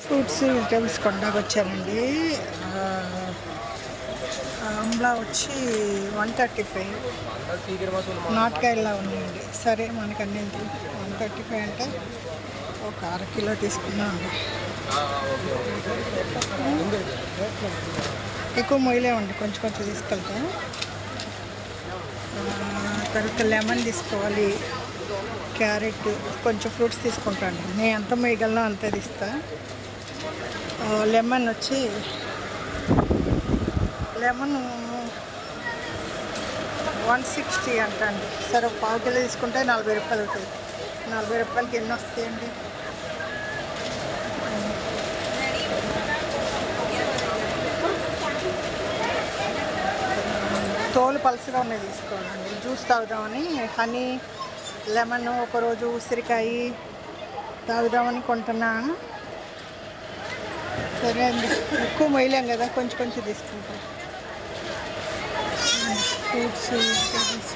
Fruits vegetables కొనడానికి వచ్చానండి. ఆమ్లా వచ్చి 135, నాటకాయలా ఉన్నాయండి. సరే మనకు అన్నీ 135 అంటే ఒక అరకిలో తీసుకున్నామండి. ఎక్కువ మొయ్యలేమండి, కొంచెం కొంచెం తీసుకెళ్తాం. తర్వాత లెమన్ తీసుకోవాలి, క్యారెట్, కొంచెం ఫ్రూట్స్ తీసుకుంటాను. నేను ఎంత మొయ్యగలనో అంతే తీస్తా. లెమన్ వచ్చి లెమన్ 160 అంటండి. సరే ఒక పావు కిలో తీసుకుంటే 40 రూపాయలు అవుతుంది. 40 రూపాయలకి ఎన్ని వస్తాయండి? తోలు పలసగా ఉన్నాయి తీసుకోవాలండి. జ్యూస్ తాగుదామని హనీ, లెమన్, ఒకరోజు ఉసిరికాయ తాగుదామని కొంటున్నాను. సరే అండి, ఎక్కువ మొయ్యలేం కదా, కొంచెం కొంచెం తీసుకుంటాం. Fruits, vegetables